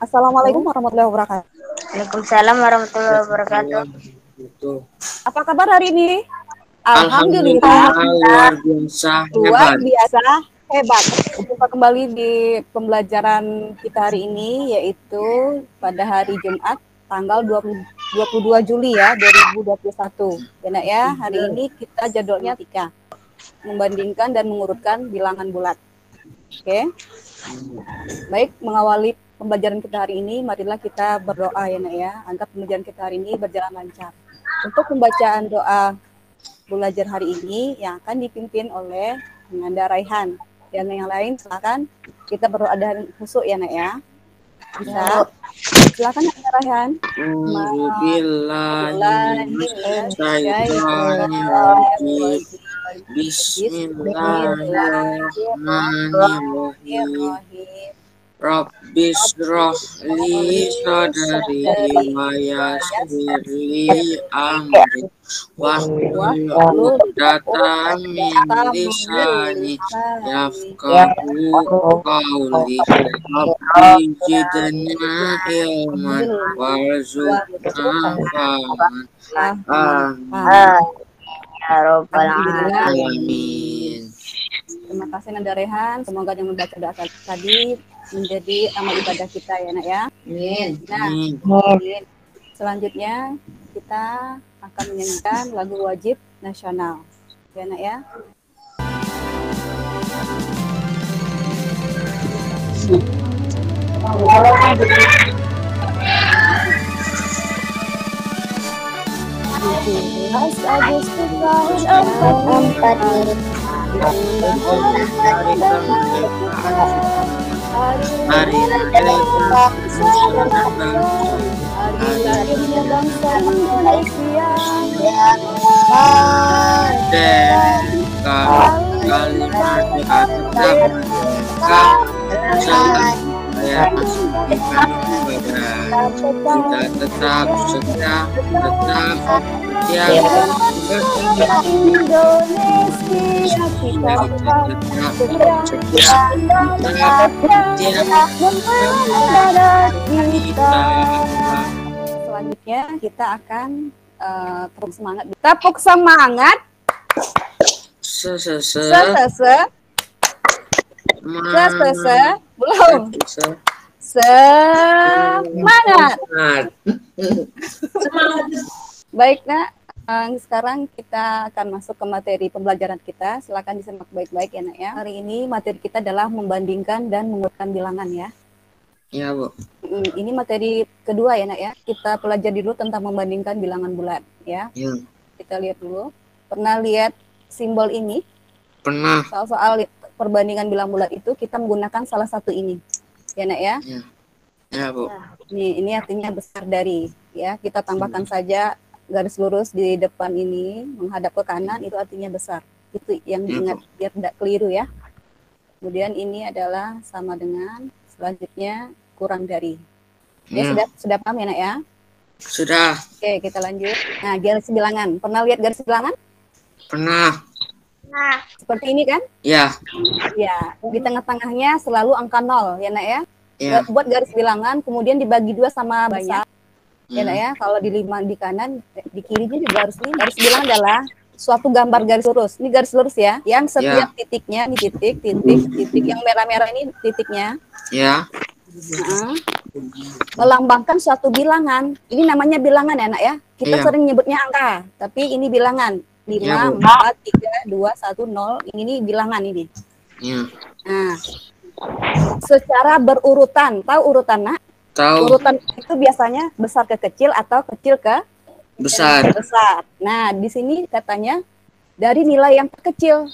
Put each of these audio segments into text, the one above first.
Assalamualaikum warahmatullahi wabarakatuh. Waalaikumsalam warahmatullahi wabarakatuh. Apa kabar hari ini? Alhamdulillah luar biasa hebat. Jumpa kembali di pembelajaran kita hari ini, yaitu pada hari Jumat tanggal 22 Juli ya 2021. Ya nak ya, hari ini kita jadwalnya 3, membandingkan dan mengurutkan bilangan bulat. Oke. Baik, mengawali pembelajaran kita hari ini, marilah kita berdoa ya nak ya, agar pembelajaran kita hari ini berjalan lancar. Untuk pembacaan doa belajar hari ini yang akan dipimpin oleh Nanda Raihan, dan yang lain silakan kita berdoa dan khusyuk ya nak ya. Bisa. Silakan Nanda Raihan. Bismillahirrahmanirrahim. Rabbis rohli sadari wa yassir li amri wahlul 'uqdatam min lisani yafqahu qawli rabbi zidna ilman warzuqna fahman. Ya Rabbal Alamin. Terima kasih Nanda Rehan, semoga yang membaca doa tadi menjadi amal ibadah kita ya nak ya. Amin. Nah, selanjutnya kita akan menyanyikan lagu wajib nasional ya nak ya. Agustus tahun 44 hari lahirnya bangsa Indonesia, kalimat kita tetap setia Indonesia kita Selanjutnya kita akan terus semangat. Tepuk semangat. Belum. Semangat. Baik nak, sekarang kita akan masuk ke materi pembelajaran kita. Silakan disimak baik-baik ya nak ya. Hari ini materi kita adalah membandingkan dan mengurutkan bilangan ya. Ya Bu. Ini materi kedua ya nak ya. Kita pelajari dulu tentang membandingkan bilangan bulat ya. Kita lihat dulu. Pernah lihat simbol ini? Pernah. Soal perbandingan bilangan bulat itu kita menggunakan salah satu ini. Ya nak ya? Ya Bu. Ini artinya besar dari ya. Kita tambahkan saja garis lurus di depan ini menghadap ke kanan, itu artinya besar. Itu yang diingat biar tidak keliru ya. Kemudian ini adalah sama dengan, selanjutnya kurang dari. Ya, sudah paham ya nak ya? Sudah. Oke, kita lanjut. Nah, garis bilangan. Pernah lihat garis bilangan? Pernah. Nah, seperti ini kan? Ya. Ya, di tengah-tengahnya selalu angka 0 ya nak ya. Ya. Buat garis bilangan, kemudian dibagi 2 sama banyak. Ya nak ya, kalau di 5 di kanan, di kirinya juga harus 5. Garis bilangan adalah suatu gambar garis lurus. Ini garis lurus ya, yang setiap titiknya, ini titik, yang merah-merah ini titiknya. Ya. Melambangkan suatu bilangan. Ini namanya bilangan ya nak ya. Kita sering nyebutnya angka, tapi ini bilangan. 5, 4, 3, 2, 1, 0. Ini bilangan ini. Ya. Nah, secara berurutan. Tahu urutan nak? Tahu. Urutan itu biasanya besar ke kecil atau kecil ke besar. Nah, di sini katanya dari nilai yang terkecil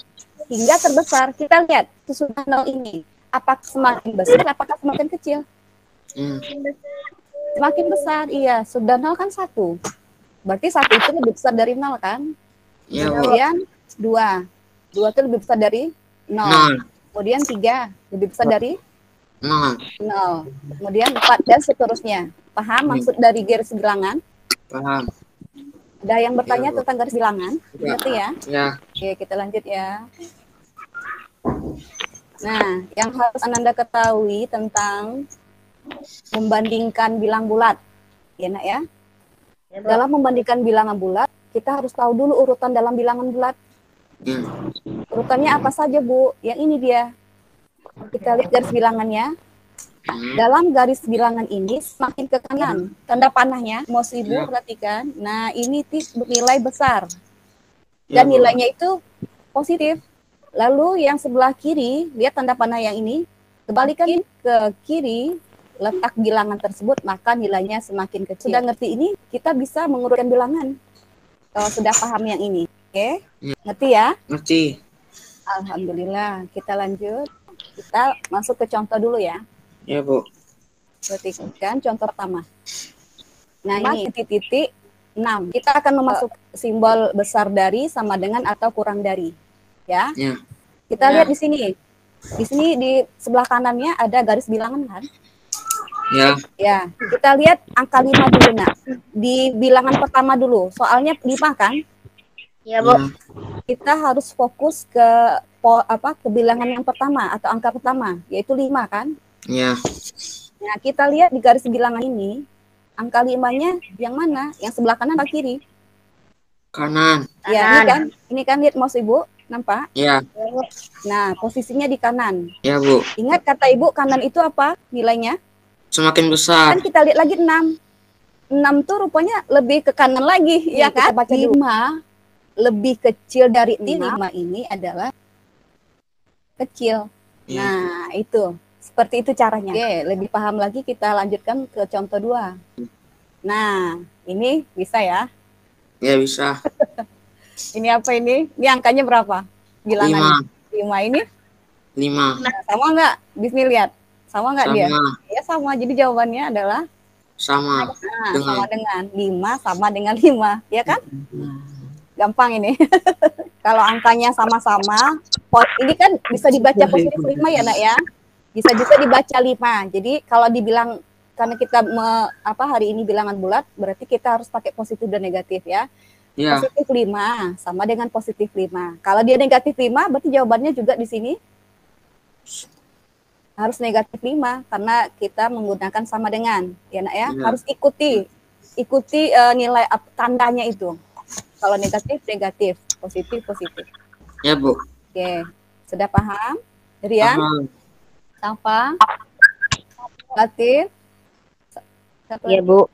hingga terbesar. Kita lihat itu sudah 0 ini. Apakah semakin besar, apakah semakin kecil? Semakin besar, iya. Sudah 0 kan 1. Berarti 1 itu lebih besar dari 0 kan? Ya, kemudian 2. 2 itu lebih besar dari 0. Kemudian 3 lebih besar dari 0. Kemudian 4 dan seterusnya. Paham maksud dari garis bilangan? Paham. Ada yang bertanya tentang garis bilangan? Ngerti ya? Ya. Oke, kita lanjut ya. Nah, yang harus Ananda ketahui tentang membandingkan bilang bulat. Ya, Nak ya. Ya, Bu. Dalam membandingkan bilangan bulat, kita harus tahu dulu urutan dalam bilangan bulat. Ya. Urutannya apa saja, Bu? Yang ini dia. Kita lihat garis bilangannya. Dalam garis bilangan ini semakin ke kanan, tanda panahnya, mouse Ibu Ya. perhatikan. Nah, ini nilai besar. Ya, Dan Bu. nilainya itu positif. Lalu yang sebelah kiri, lihat tanda panah yang ini, kebalikan ke kiri, letak bilangan tersebut, maka nilainya semakin kecil. Sudah ngerti ini, kita bisa mengurutkan bilangan. Kalau sudah paham yang ini. Oke? Ya. Ngerti ya? Ngerti. Alhamdulillah. Kita lanjut. Kita masuk ke contoh dulu ya. Ya, Bu. Perhatikan contoh pertama. Nah, ini titik-titik 6. Kita akan memasuk simbol besar dari sama dengan atau kurang dari. Ya. Ya. Kita Ya. lihat di sini. Di sini di sebelah kanannya ada garis bilangan kan? Ya. Ya, kita lihat angka 5 dulu, Nak. Di bilangan pertama dulu. Soalnya 5 kan? Ya, Bu. Ya. Kita harus fokus ke ke bilangan yang pertama atau angka pertama, yaitu 5 kan? Ya. Nah, kita lihat di garis bilangan ini, angka 5-nya yang mana? Yang sebelah kanan atau kiri? Kanan. Ya, ini kan? Ini kan lihat mouse Ibu, nampak? Ya. Nah, posisinya di kanan. Ya, Bu. Ingat kata Ibu, kanan itu apa nilainya? Semakin besar. Kan kita lihat lagi 6. 6 tuh rupanya lebih ke kanan lagi, ya kan? Kita baca 5 lebih kecil dari 5 ini adalah kecil. Ya. Nah, itu. Seperti itu caranya. Oke, lebih paham lagi kita lanjutkan ke contoh 2. Nah, ini bisa ya. Ya, bisa. Ini apa ini? Ini angkanya berapa? Bilangannya. 5 ini? 5. Nah, sama nggak? Disini lihat. Sama nggak dia? Sama. Ya, sama. Jadi jawabannya adalah Sama. nah, Dengan. sama dengan 5 sama dengan 5. Ya kan? Gampang ini. Kalau angkanya sama-sama, ini kan bisa dibaca positif 5 ya, Nak ya. Bisa juga dibaca 5. Jadi kalau dibilang karena kita hari ini bilangan bulat, berarti kita harus pakai positif dan negatif ya. Ya. Positif 5 sama dengan positif 5. Kalau dia negatif 5, berarti jawabannya juga di sini harus negatif 5 karena kita menggunakan sama dengan, ya Nak ya. Ya. Harus ikuti nilai tandanya itu. Kalau negatif, negatif. Positif, positif. Ya, Bu. Oke, sudah paham? Rian? Paham. Safa? Latif? Ya, Bu.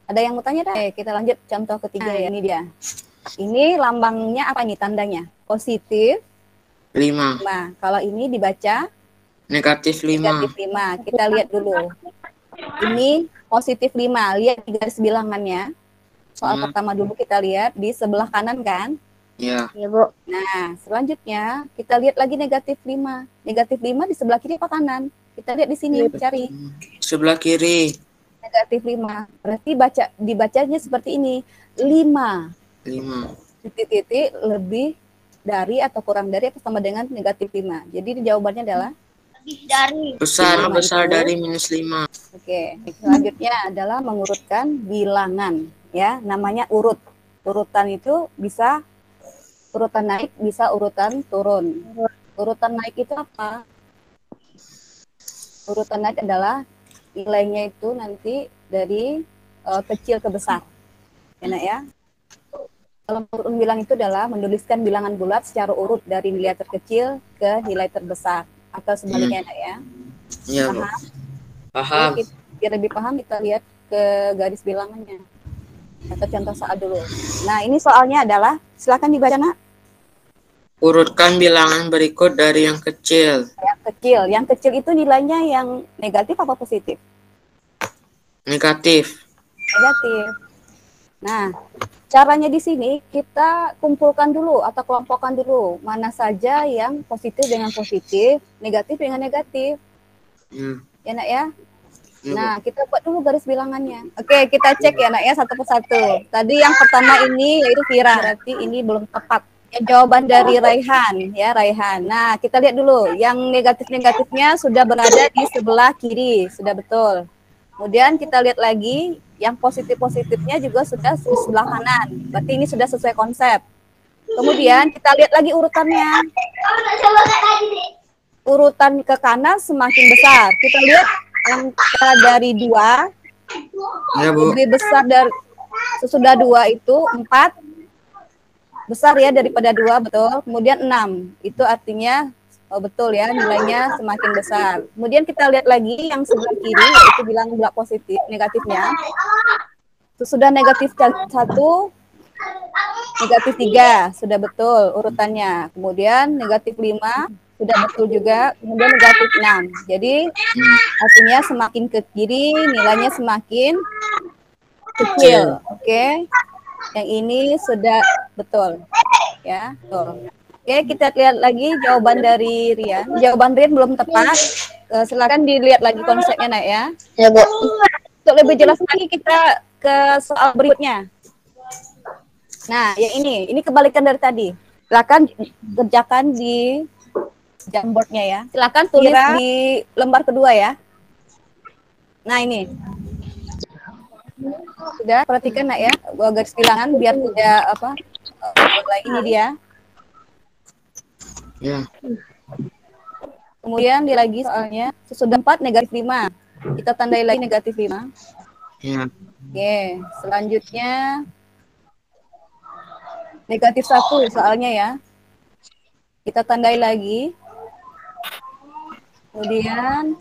Ada yang mau tanya? Oke, kita lanjut contoh ketiga ya. Ini dia. Ini lambangnya apa nih tandanya? Positif 5. 5. Kalau ini dibaca Negatif 5. negatif 5. Kita lihat dulu. Ini positif 5. Lihat di garis bilangannya. Soal pertama dulu kita lihat di sebelah kanan kan? Ya. Ya, Bu. Nah, selanjutnya kita lihat lagi negatif 5. Negatif 5 di sebelah kiri apa kanan? Kita lihat di sini, cari. Sebelah kiri. Negatif 5. Berarti dibacanya seperti ini. 5. 5. Titik-titik lebih dari atau kurang dari atau sama dengan negatif 5. Jadi jawabannya adalah Besar. 5 Besar itu. dari minus 5. Oke. Selanjutnya adalah mengurutkan bilangan. Ya, namanya urut. Urutan itu bisa urutan naik, bisa urutan turun. Urutan naik itu apa? Urutan naik adalah nilainya itu nanti dari kecil ke besar. Ya, Nak ya. Dalam urut bilang itu adalah menuliskan bilangan bulat secara urut dari nilai terkecil ke nilai terbesar atau sebaliknya, Nak ya. Ya, Bu. Paham? Paham. Oke, biar lebih paham kita lihat ke garis bilangannya. Atau contoh soal dulu. Nah, ini soalnya adalah, silakan dibaca, Nak. Urutkan bilangan berikut dari yang kecil. Yang kecil itu nilainya yang negatif apa positif? Negatif. Negatif. Nah, caranya di sini kita kumpulkan dulu atau kelompokkan dulu mana saja yang positif dengan positif, negatif dengan negatif. Ya, Nak ya. Nah, kita buat dulu garis bilangannya. Oke, kita cek ya, Nak ya, satu persatu. Tadi yang pertama ini yaitu Vira, berarti ini belum tepat. Ya, jawaban dari Raihan, ya Raihan. Nah, kita lihat dulu, yang negatif-negatifnya sudah berada di sebelah kiri, sudah betul. Kemudian kita lihat lagi, yang positif-positifnya juga sudah di sebelah kanan. Berarti ini sudah sesuai konsep. Kemudian kita lihat lagi urutannya. Urutan ke kanan semakin besar. Kita lihat angka dari 2 Ya, Bu. lebih besar dari sesudah 2 itu 4 besar ya daripada 2, betul. Kemudian 6 itu artinya betul ya, nilainya semakin besar. Kemudian kita lihat lagi yang sebelah kiri, yaitu bilangan bulat positif, negatifnya. Sudah negatif 1, negatif 3, sudah betul urutannya. Kemudian negatif 5, sudah betul juga. Kemudian negatif 6. Jadi artinya semakin ke kiri, nilainya semakin kecil. Oke. Yang ini sudah betul. Ya, betul. Oke, kita lihat lagi jawaban dari Rian. Jawaban Rian belum tepat. Silakan dilihat lagi konsepnya, Nak ya. Ya, Bu. Untuk lebih jelas lagi kita ke soal berikutnya. Nah, yang ini kebalikan dari tadi. Silakan kerjakan di Jamboardnya ya. Silakan tulis di lembar kedua ya. Nah, ini. Sudah, perhatikan Nak ya, garis bilangan biar tidak ini dia. Ya. Kemudian dia lagi soalnya sesudah 4 negatif 5. Kita tandai lagi negatif 5. Ya. Oke, selanjutnya negatif 1 soalnya ya. Kita tandai lagi. Kemudian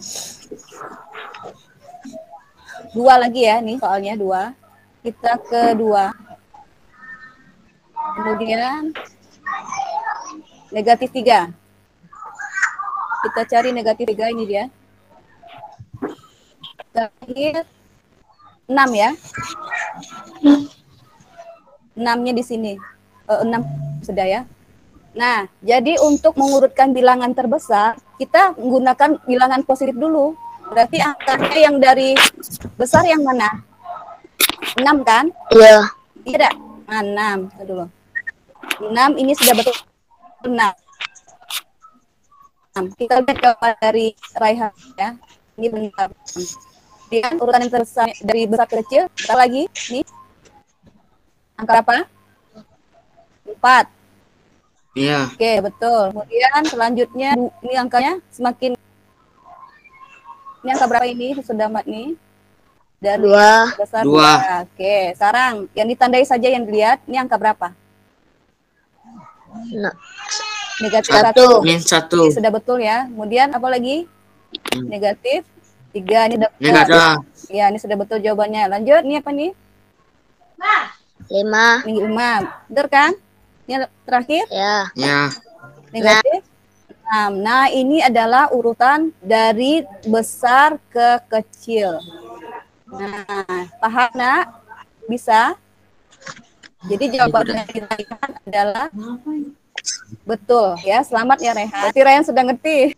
2 lagi ya, nih soalnya 2. Kita ke 2. Kemudian negatif 3. Kita cari negatif 3, ini dia. Terakhir 6 ya. 6-nya di sini. 6 sudah ya. Nah, jadi untuk mengurutkan bilangan terbesar, kita menggunakan bilangan positif dulu. Berarti angkanya yang dari besar yang mana? 6 kan? Iya. Tidak. Nah, 6. Dulu. 6 ini sudah betul 6. Kita lihat jawaban dari Raihan ya. Ini benar. Dia urutan yang terbesar dari besar ke kecil. Kita lagi nih. Angka berapa? 4. Iya. Oke, betul. Kemudian selanjutnya ini angkanya semakin. Ini angka berapa ini? Sudah mat nih. Dari 2. besar 2. Ya. Oke, sekarang yang ditandai saja yang dilihat. Ini angka berapa? Negatif 1. Min 1. Ini sudah betul ya. Kemudian apa lagi? Negatif 3. Ini sudah betul. Negatif. Ya, ini sudah betul jawabannya. Lanjut, ini apa nih? 5. Ini 5. Benar kan? Ini terakhir? Ya. Ya. Negatif 6. Nah, ini adalah urutan dari besar ke kecil. Nah, paham Nak? Bisa? Jadi jawabannya kita adalah betul ya. Selamat ya Rehan. Berarti Rehan sudah ngerti.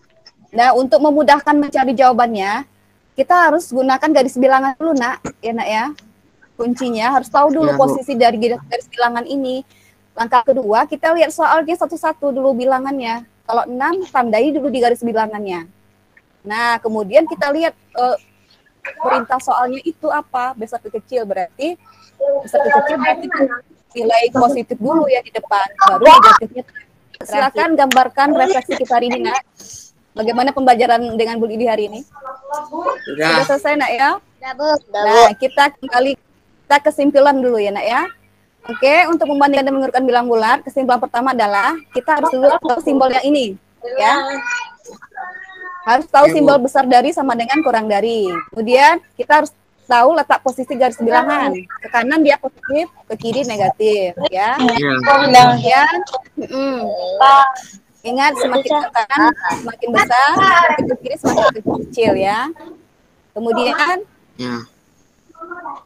Nah, untuk memudahkan mencari jawabannya, kita harus gunakan garis bilangan dulu, Nak. Ya, Nak ya. Kuncinya harus tahu dulu Ya, Bu. posisi dari garis bilangan ini. Langkah kedua, kita lihat soalnya satu-satu dulu bilangannya. Kalau 6, tandai dulu di garis bilangannya. Nah, kemudian kita lihat perintah soalnya itu apa? Besar ke kecil berarti nilai positif dulu ya di depan, baru negatifnya. Silakan gambarkan refleksi kita hari ini, Nak. Bagaimana pembelajaran dengan Bu Lidi hari ini? Sudah selesai, Nak ya? Udah, Bu. Nah, kita kembali kita kesimpulan dulu ya, Nak ya. Oke, untuk membandingkan dan mengurutkan bilang bulat, kesimpulan pertama adalah kita harus dulu tahu simbol yang ini, ya. Harus tahu simbol besar dari sama dengan kurang dari. Kemudian kita harus tahu letak posisi garis bilangan. Ke kanan dia positif, ke kiri negatif, ya. Kemudian, ingat semakin ke kanan semakin besar, semakin ke kiri semakin kecil, ya. Kemudian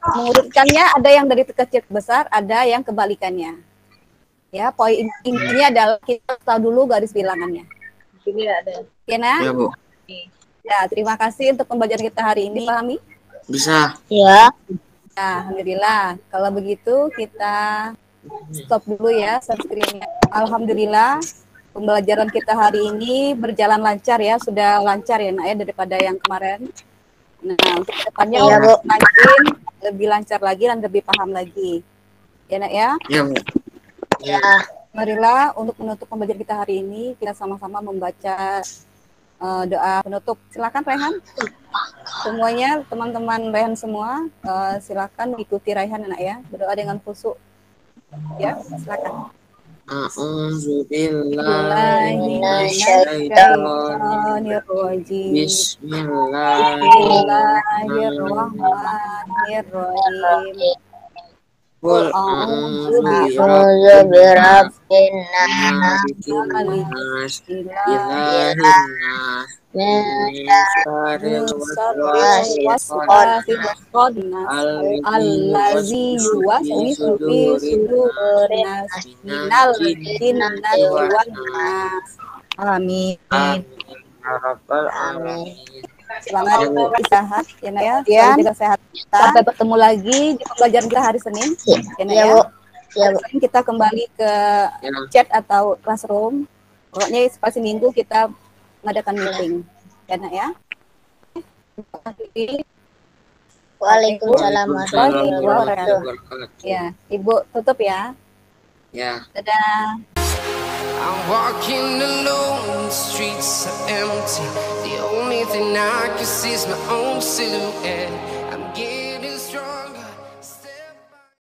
mengurutkannya ada yang dari kecil ke besar, ada yang kebalikannya. Ya, poin intinya adalah kita tahu dulu garis bilangannya. Ini ada. Ya, Nak? Ya, Bu. Ya, terima kasih untuk pembelajaran kita hari ini, pahami? Bisa. Ya. Nah, alhamdulillah. Kalau begitu kita stop dulu ya screen-nya. Alhamdulillah pembelajaran kita hari ini berjalan lancar ya, sudah lancar ya Nak ya daripada yang kemarin. Nah, untuk kedepannya makin lebih lancar lagi dan lebih paham lagi. Ya Nak ya? Ya, Bu. Ya. Marilah untuk menutup pembelajaran kita hari ini, kita sama-sama membaca doa penutup. Silakan Raihan. Semuanya teman-teman Raihan semua, silakan ikuti Raihan anak ya. Berdoa dengan khusyuk. Ya, silakan. A'udzubillahi Bismillahirrahmanirrahim. Qul a'udzu birabbin nas, nas, ilahin ilahin nas, min syarril syarril waswasil waswasil khannas allazi yuwaswisu fi sudurin nas minal jinnati wan nas. Amin. Amin ya rabbal alamin. Selamat istirahat ya Nak ya. Jaga sehat. Sampai bertemu lagi di pembelajaran kita hari Senin. Ya Nak ya. Hari Senin kita kembali ke chat atau classroom. Pokoknya sepas minggu kita mengadakan meeting. Ya Nak ya. Waalaikumsalam warahmatullahi wabarakatuh. Ya, Ibu tutup ya. Ya. Dadah. I'm walking alone, the streets are empty. The only thing I can see is my own silhouette.